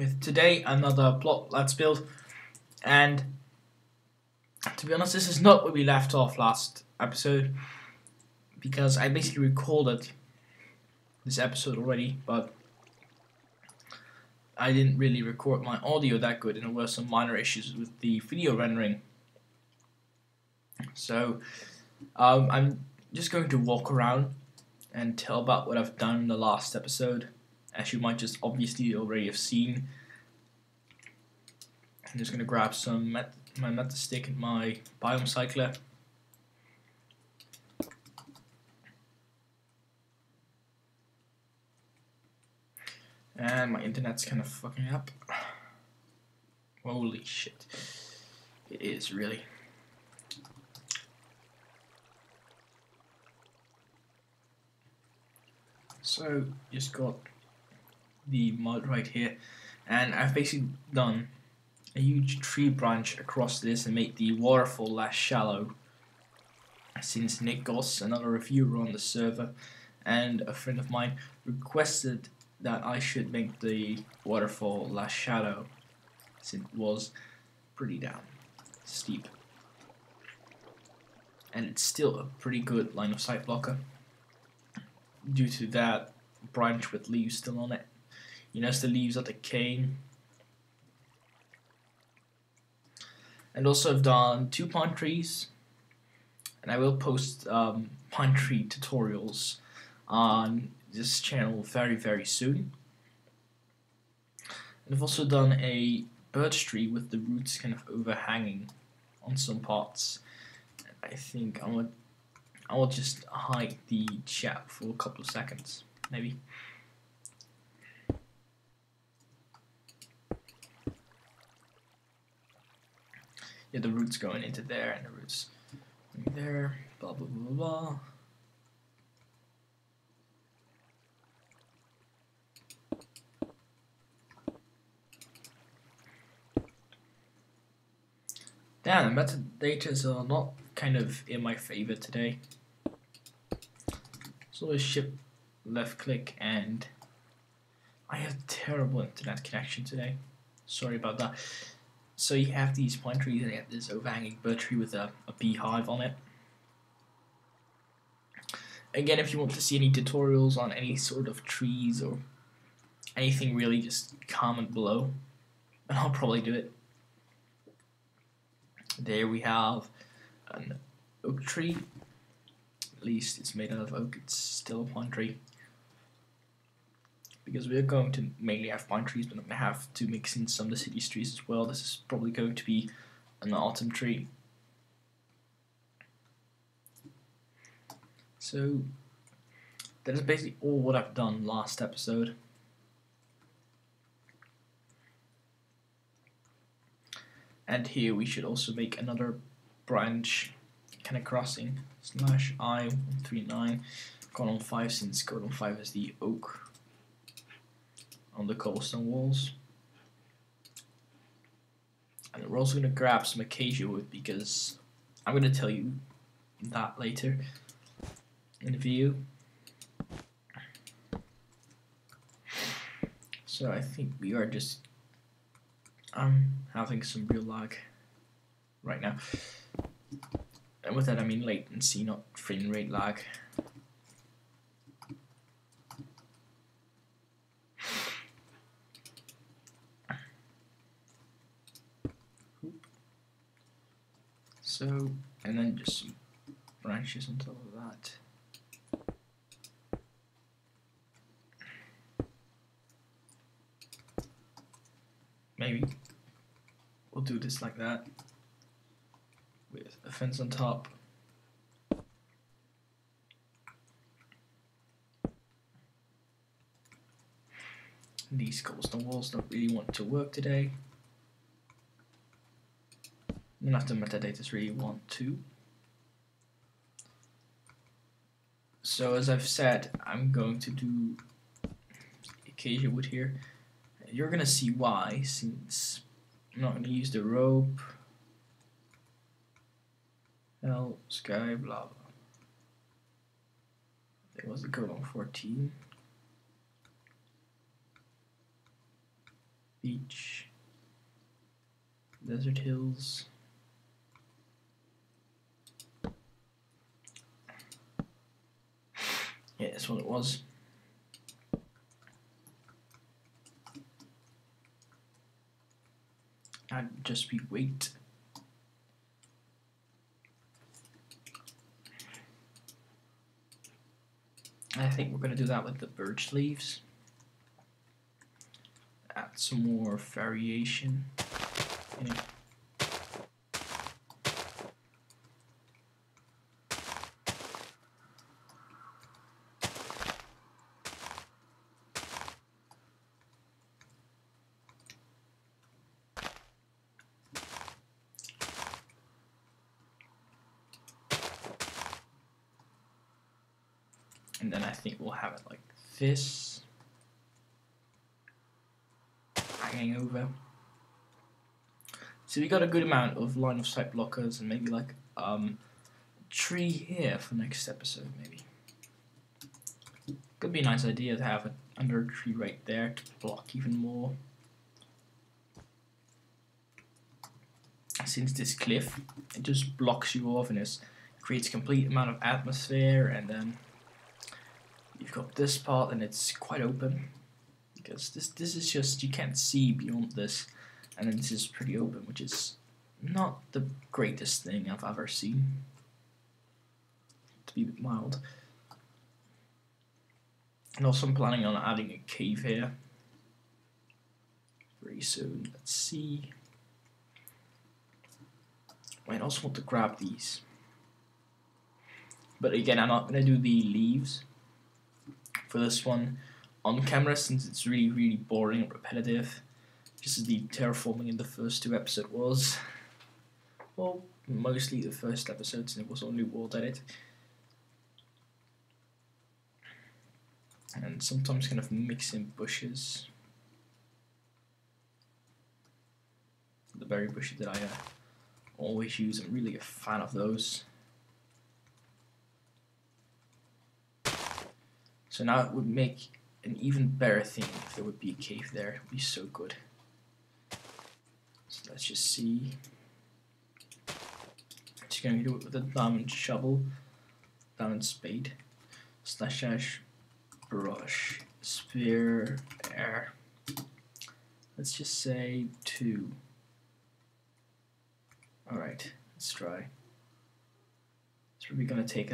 with today another plot let's build. And to be honest, this is not where we left off last episode, because I basically recorded this episode already, but I didn't really record my audio that good, and there were some minor issues with the video rendering. So I'm just going to walk around and tell about what I've done in the last episode, as you might just obviously already have seen. I'm just going to grab some my metal stick and my biome cycler. And my internet's kind of fucking up. Holy shit. It is really. So, just got the mud right here, and I've basically done a huge tree branch across this and made the waterfall less shallow, since Nick Goss, another reviewer on the server and a friend of mine, requested that I should make the waterfall less shallow, since it was pretty damn steep. And it's still a pretty good line of sight blocker, due to that branch with leaves still on it. You notice the leaves are decaying. And also I've done 2 pine trees, and I will post pine tree tutorials on this channel very soon. And I've also done a birch tree with the roots kind of overhanging on some parts. I think I will just hide the chat for a couple of seconds, maybe. Yeah, the roots going into there, and the roots going there, blah blah blah blah. Damn, the metadatas are not kind of in my favor today. So I shift left click, and I have terrible internet connection today. Sorry about that. So you have these pine trees, and you have this overhanging birch tree with a beehive on it. Again, if you want to see any tutorials on any sort of trees or anything really, just comment below, and I'll probably do it. There we have an oak tree. At least it's made out of oak, it's still a pine tree. Because we're going to mainly have pine trees, but I'm going to have to mix in some of the city trees as well. This is probably going to be an autumn tree. So that is basically all what I've done last episode. And here we should also make another branch kind of crossing /I139 column 5, since column 5 is the oak on the cobblestone walls. And we're also going to grab some acacia wood, because I'm going to tell you that later in the video. So I think we are just having some real lag right now, and with that I mean latency, not frame rate lag. So, and then just some branches on top of that. Maybe we'll do this like that, with a fence on top. These cobblestone walls don't really want to work today. None of the metadatas really want to. So as I've said, I'm going to do acacia wood here. You're gonna see why, since I'm not gonna use the rope. Hell, sky, blah blah. There was the column 14. beach, desert hills. Yeah, that's what it was. I'd just be weight. I think we're going to do that with the birch leaves. Add some more variation in it. And then I think we'll have it like this, hanging over. So we got a good amount of line of sight blockers, and maybe like tree here for next episode, maybe. Could be a nice idea to have it under a tree right there to block even more. Since this cliff, it just blocks you off and it creates a complete amount of atmosphere, and then you've got this part and it's quite open because this is just, you can't see beyond this, and then this is pretty open, which is not the greatest thing I've ever seen, to be a bit mild. And also I'm planning on adding a cave here very soon. Let's see. I also want to grab these, but again I'm not going to do the leaves for this one on camera since it's really boring and repetitive, just as the terraforming in the first 2 episodes was. Well, mostly the first episode, since it was only world edit. And sometimes kind of mix in bushes. The berry bushes that I always use, I'm really a fan of those. So now it would make an even better thing if there would be a cave there. It would be so good. So let's just see. Just going to do it with a diamond shovel, diamond spade, slash brush, spear, air. Let's just say 2. Alright, let's try. It's probably going to take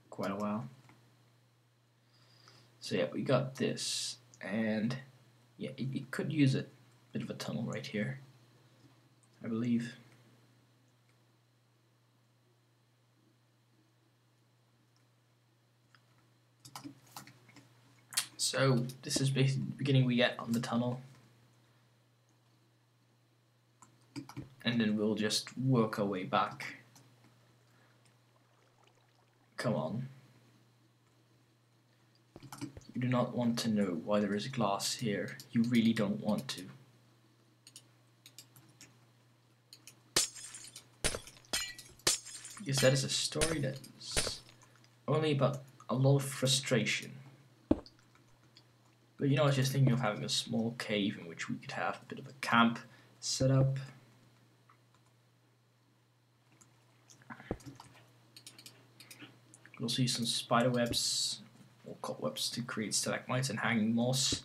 quite a while. So yeah, we got this, and yeah, it could use a bit of a tunnel right here, I believe. So this is basically the beginning we get on the tunnel, and then we'll just work our way back. Come on. You do not want to know why there is glass here. You really don't want to. Because that is a story that is only about a lot of frustration. But you know, I was just thinking of having a small cave in which we could have a bit of a camp set up. We'll see some spider webs or cobwebs to create stalagmites and hanging moss,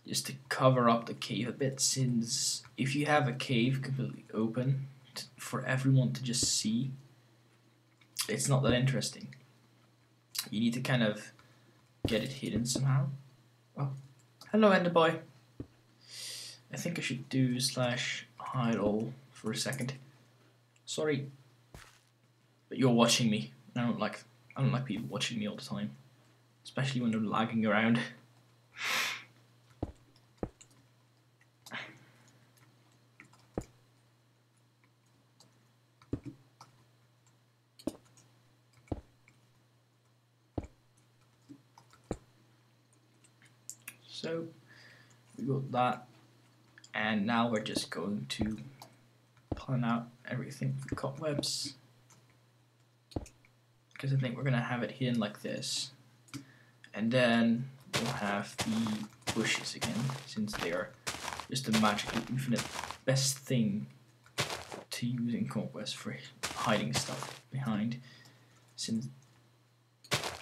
just to cover up the cave a bit, since if you have a cave completely open for everyone to just see, it's not that interesting. You need to kind of get it hidden somehow. Oh, hello Enderboy. I think I should do /hide all for a second. Sorry, but you're watching me. I don't like people watching me all the time, especially when they're lagging around. So we got that, and now we're just going to plan out everything for cobwebs, because I think we're gonna have it hidden like this, and then we'll have the bushes again, since they are just the magically infinite best thing to use in Conquest for hiding stuff behind. Since,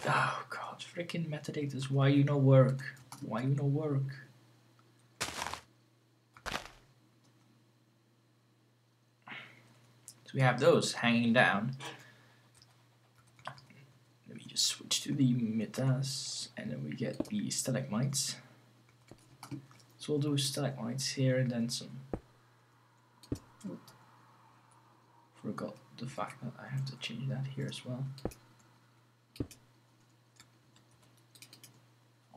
oh god, freaking metadatas, why you no work? Why you no work? So we have those hanging down. Let me just switch to the metas, and then we get the stalagmites. So we'll do stalagmites here and then some. Forgot the fact that I have to change that here as well.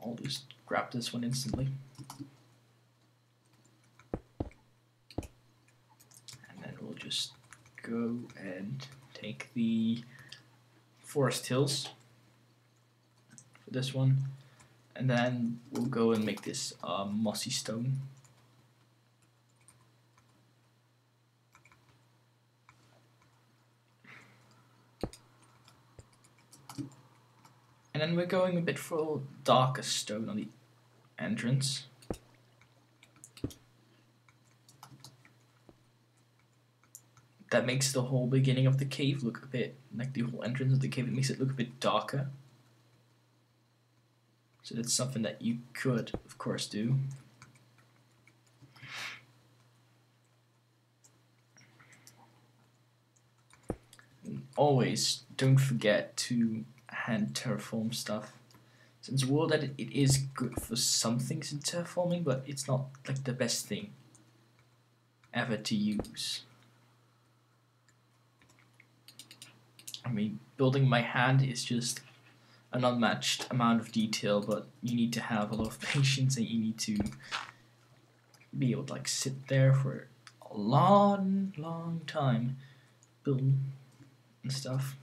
I'll just grab this one instantly. And then we'll just go and take the forest hills for this one. And then we'll go and make this mossy stone. And then we're going a bit for darker stone on the entrance. That makes the whole beginning of the cave look a bit, like the whole entrance of the cave, it makes it look a bit darker. So that's something that you could, of course, do. And always don't forget to hand terraform stuff. Since world edit, it is good for some things in terraforming, but it's not like the best thing ever to use. I mean, building by hand is just an unmatched amount of detail, but you need to have a lot of patience and you need to be able to like sit there for a long time building and stuff.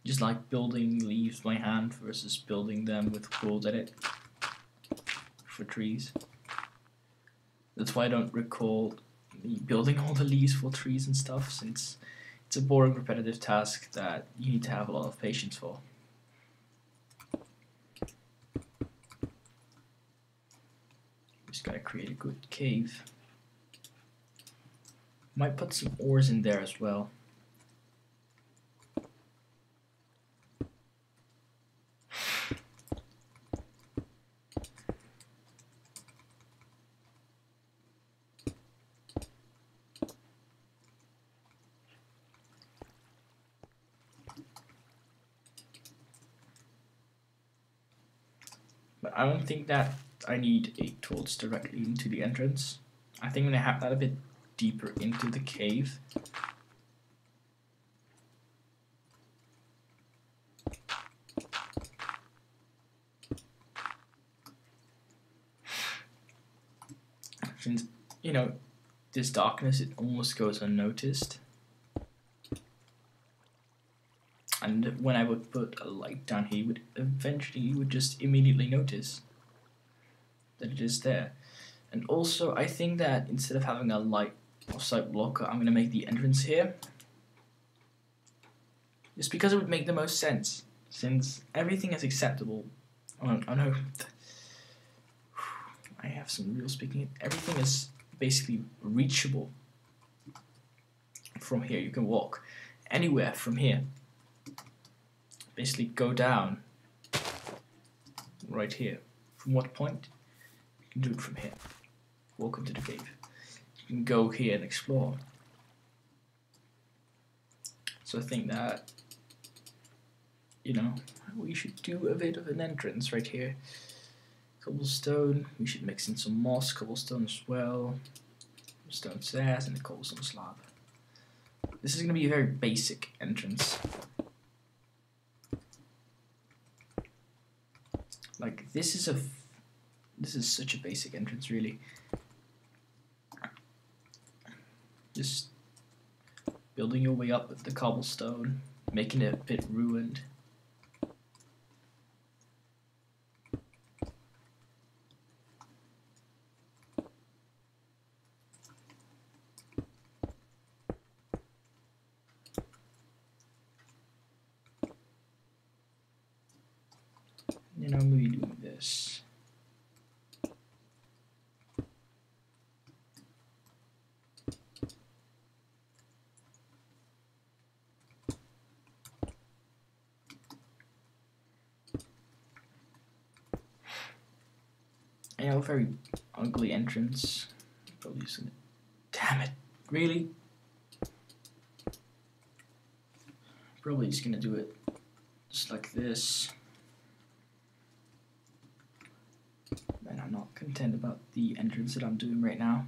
Just like building leaves by hand versus building them with world edit for trees. That's why I don't recall me building all the leaves for trees and stuff, since it's a boring repetitive task that you need to have a lot of patience for. Just gotta create a good cave. Might put some ores in there as well. But I don't think that I need 8 tools directly into the entrance. I think I'm going to have that a bit deeper into the cave. Since, you know, this darkness, it almost goes unnoticed. And when I would put a light down here, you would just immediately notice that it is there. And also, I think that instead of having a light or sight blocker, I'm going to make the entrance here. Just because it would make the most sense, since everything is acceptable. Oh no, I have some real speaking. Everything is basically reachable from here. You can walk anywhere from here. Basically go down right here. From what point? You can do it from here. Walk into the cave. You can go here and explore. So I think that, you know, we should do a bit of an entrance right here. Cobblestone, we should mix in some moss, cobblestone as well. Stone stairs and a cobblestone slab. This is going to be a very basic entrance. Like this is such a basic entrance, really. Just building your way up with the cobblestone, making it a bit ruined. You know, maybe doing this. You know, very ugly entrance. Probably using it. Damn it! Really? Probably just gonna do it just like this. And I'm not content about the entrance that I'm doing right now.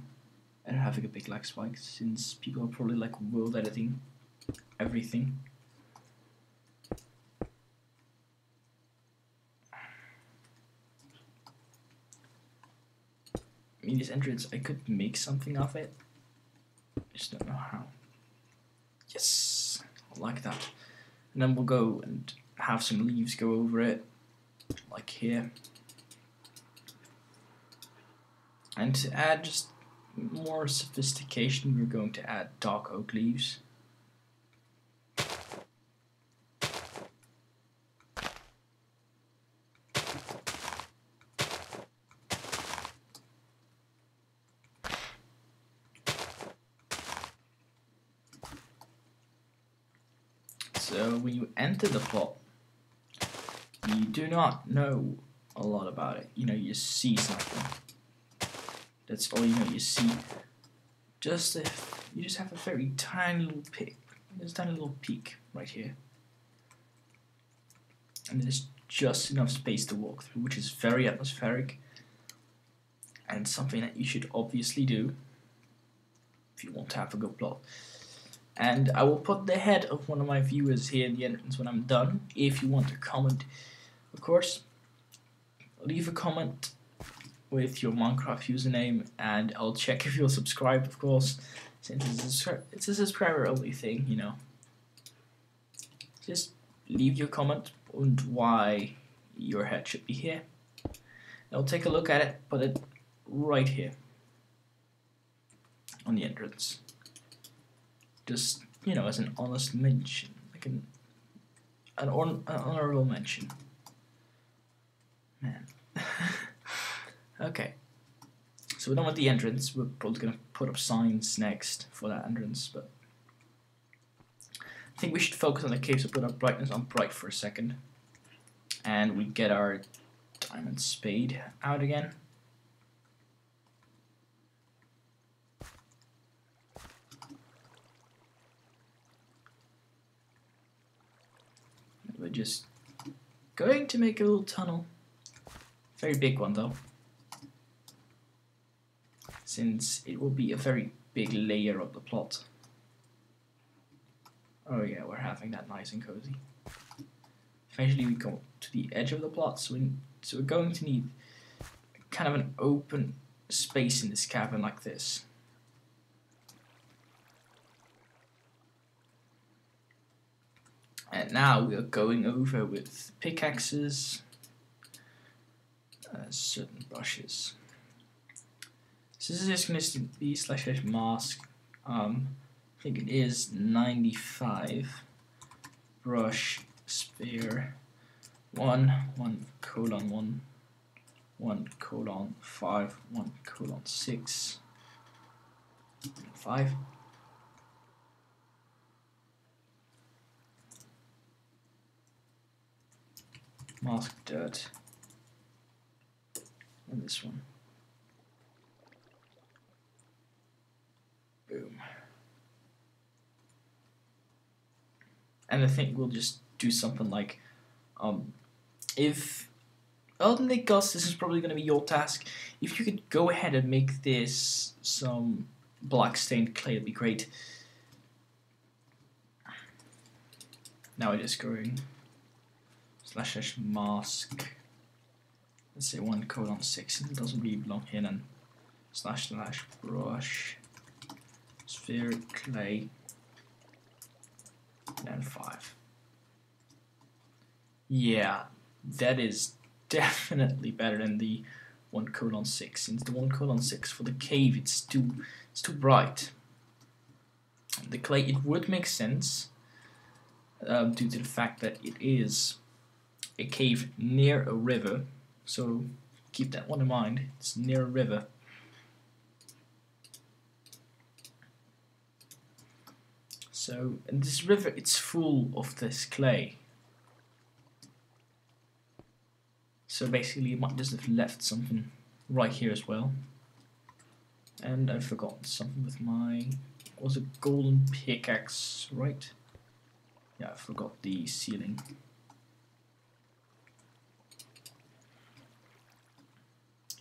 I don't have like a big lag spike since people are probably like world editing everything. I mean, this entrance, I could make something of it. I just don't know how. Yes, I like that. And then we'll go and have some leaves go over it, like here. And to add just more sophistication, we're going to add dark oak leaves. So when you enter the plot, you do not know a lot about it. You know, you see something. That's all you know. You see, you just have a very tiny little peak. There's a tiny little peak right here, and there's just enough space to walk through, which is very atmospheric, and something that you should obviously do if you want to have a good plot. And I will put the head of one of my viewers here in the entrance when I'm done. If you want to comment, of course, leave a comment with your Minecraft username, and I'll check if you're subscribed, of course, since it's a subscriber only thing, you know. Just leave your comment on why your head should be here. I'll take a look at it, put it right here on the entrance. Just, you know, as an honest mention, like an honorable mention. Man. Okay, so we're done with the entrance. We're probably going to put up signs next for that entrance, but I think we should focus on the cave, so put our brightness on bright for a second. And we get our diamond spade out again. We're just going to make a little tunnel. Very big one though, since it will be a very big layer of the plot. Oh yeah, we're having that nice and cozy. Eventually we go to the edge of the plot, so we're going to need kind of an open space in this cavern like this. And now we are going over with pickaxes, certain brushes. So this is just going to be / mask. I think it is 95 brush sphere 1 colon 1 1 colon 5 1 colon 6 5. Mask dirt. And this one. Boom. And I think we'll just do something like, if Nick Gus, this is probably going to be your task. If you could go ahead and make this some black stained clay, it'd be great. Now we're just going / mask. Let's say 1 colon 6. It doesn't really belong here. Then / brush sphere clay. And 5. Yeah, that is definitely better than the 1 colon 6. Since the 1 colon 6 for the cave, it's too bright. The clay, it would make sense due to the fact that it is a cave near a river. So keep that one in mind. It's near a river. So, and this river, it's full of this clay. So basically you might just have left something right here as well. And I've forgotten something with my, was a golden pickaxe, right? Yeah, I forgot the ceiling.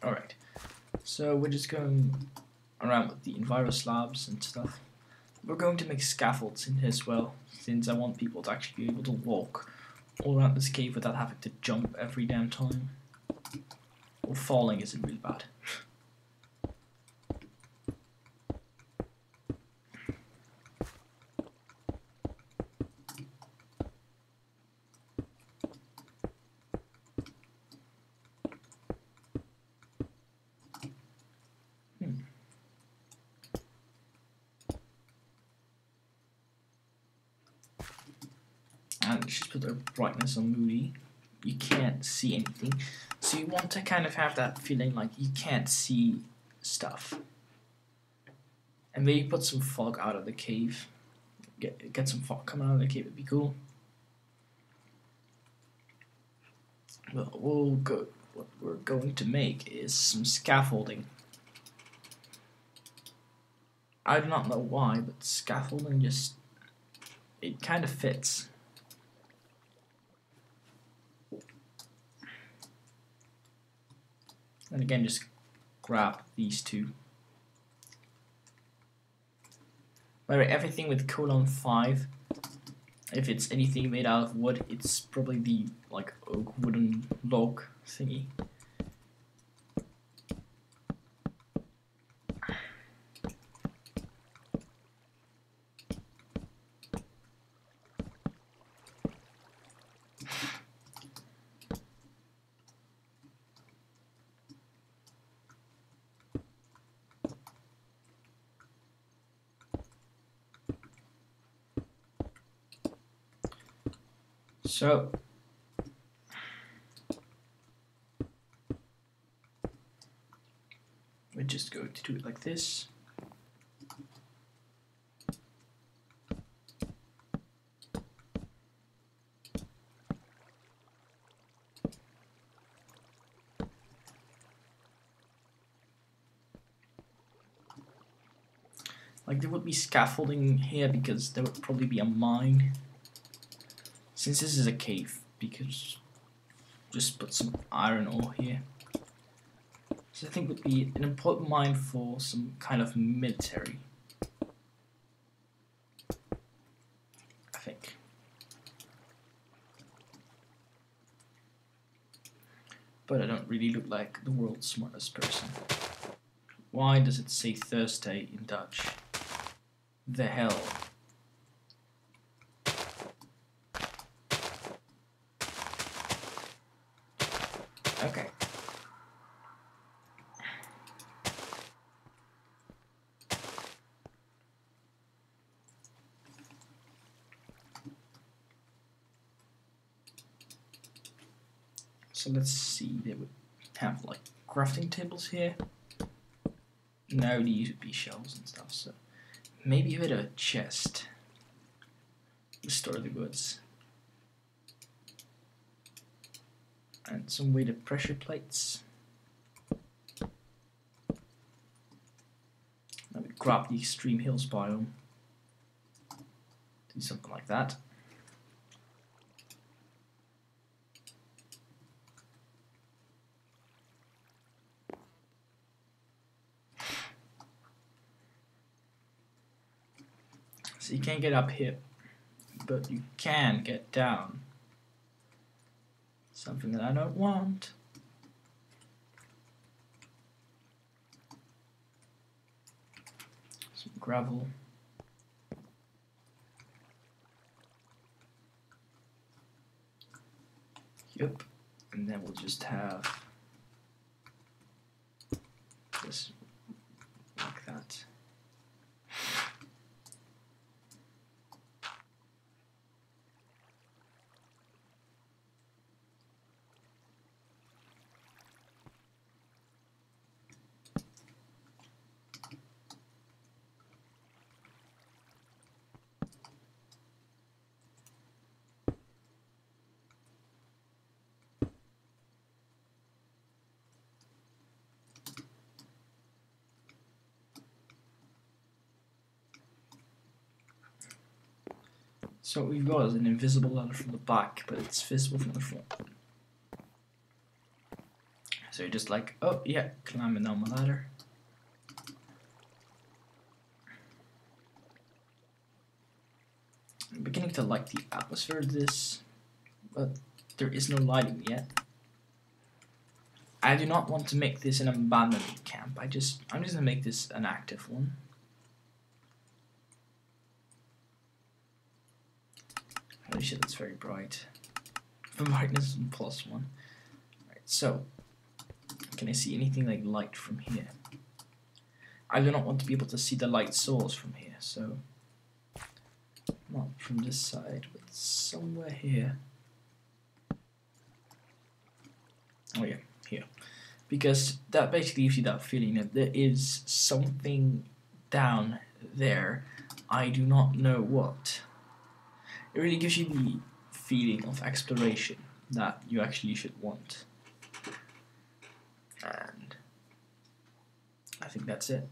Alright, so we're just going around with the enviro slabs and stuff. We're going to make scaffolds in here as well, since I want people to actually be able to walk all around this cave without having to jump every damn time. Or falling isn't really bad. And just put the brightness on moody. You can't see anything. So you want to kind of have that feeling like you can't see stuff. And maybe put some fog out of the cave. Get some fog coming out of the cave, it'd be cool. Well, what we're going to make is some scaffolding. I do not know why, but scaffolding just, it kind of fits. And again, just grab these two. By the way, everything with colon 5, if it's anything made out of wood, it's probably the like oak wooden log thingy. So we're just going to do it like this. Like there would be scaffolding here because there would probably be a mine. Since this is a cave, because just put some iron ore here. So I think would be an important mine for some kind of military. I think. But I don't really look like the world's smartest person. Why does it say Thursday in Dutch? The hell? Okay. So let's see, they would have like crafting tables here. No, these would be shelves and stuff, so maybe a bit of a chest to store the goods. And some weighted pressure plates. I would grab the extreme hills biome. Do something like that. So you can't get up here, but you can get down. Something that I don't want. Some gravel. Yep. And then we'll just have this like that. So what we've got is an invisible ladder from the back, but it's visible from the front. So you're just like, oh yeah, climbing down my ladder. I'm beginning to like the atmosphere of this, but there is no lighting yet. I do not want to make this an abandoned camp. I'm just gonna make this an active one. Holy shit, that's very bright. The brightness is +1. Right, so can I see anything like light from here? I do not want to be able to see the light source from here, so not from this side, but somewhere here. Oh yeah, here. Because that basically gives you that feeling that there is something down there. I do not know what. It really gives you the feeling of exploration that you actually should want. And I think that's it.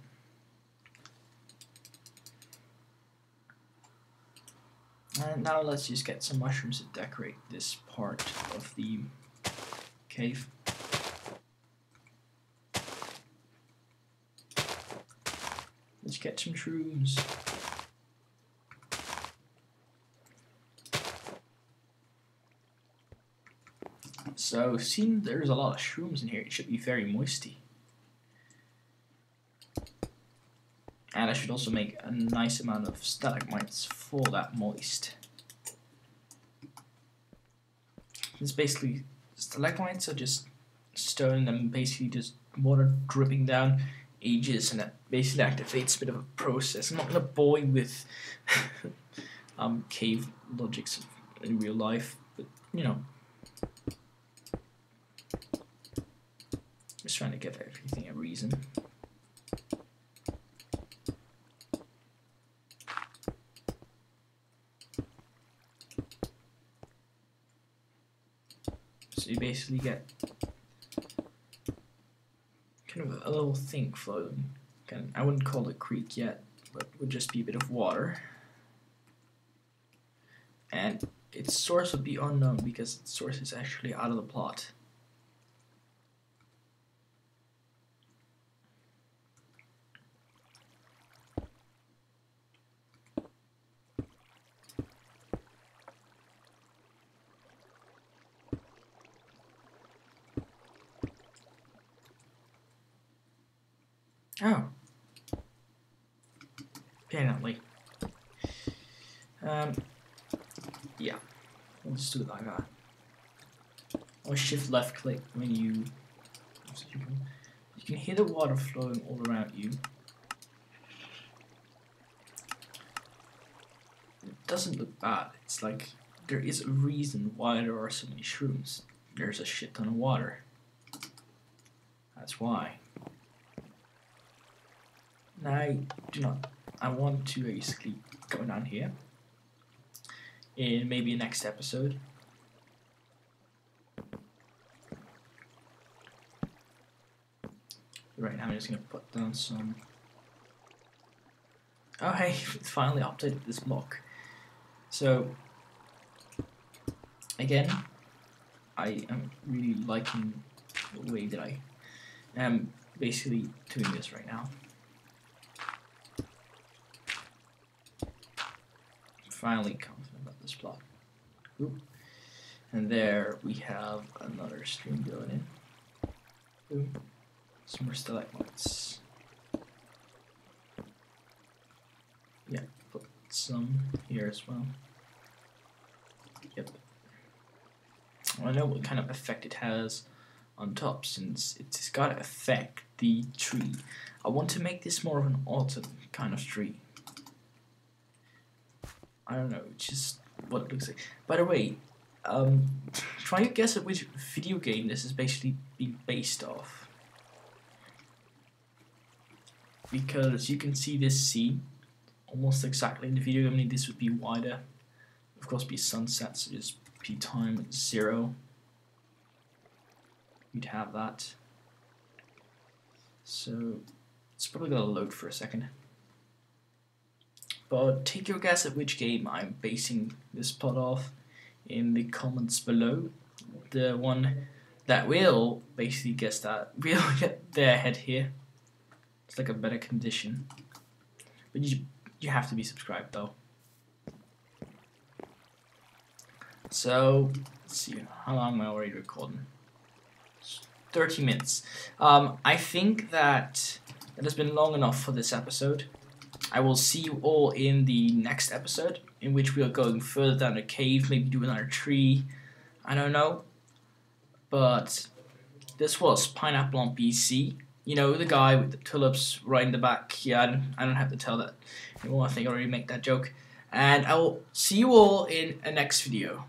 And now let's just get some mushrooms to decorate this part of the cave. Let's get some shrooms. So, seeing there's a lot of shrooms in here, it should be very moisty. And I should also make a nice amount of stalagmites for that moist. It's basically, stalagmites are just stone and basically just water dripping down ages, and that basically activates a bit of a process. I'm not gonna bore you with cave logics in real life, but you know, just trying to give everything a reason. So you basically get kind of a little thing floating. I wouldn't call it a creek yet, but it would just be a bit of water. And its source would be unknown because its source is actually out of the plot. Oh. Apparently. Yeah. We'll just do it like that. Or shift left click when you can hear the water flowing all around you. It doesn't look bad. It's like there is a reason why there are so many shrooms. There's a shit ton of water. That's why. Now I want to basically go down here in maybe a next episode. Right now I'm just gonna put down some. Oh hey, it's finally updated this block. So again, I am really liking the way that I am basically doing this right now. Finally confident about this block. Oop. And there we have another stream going in. Boom. Some more stalagmites. Yeah, put some here as well. Yep. I know what kind of effect it has on top, since it's got to affect the tree. I want to make this more of an autumn kind of tree. I don't know, just what it looks like. By the way, try to guess at which video game this is basically being based off. Because you can see this scene almost exactly in the video. I mean, this would be wider. Of course, be sunset, so just be time at 0. You'd have that. So it's probably gonna load for a second. but take your guess at which game I'm basing this plot off in the comments below. The one that will basically guess that will get their head here. It's like a better condition, but you have to be subscribed though. So let's see, how long am I already recording? 30 minutes. I think that it has been long enough for this episode. I will see you all in the next episode, in which we are going further down the cave, maybe do another tree. I don't know. But this was Pineapple on PC. You know, the guy with the tulips right in the back. Yeah, I don't have to tell that anymore. I think I already made that joke. And I will see you all in a next video.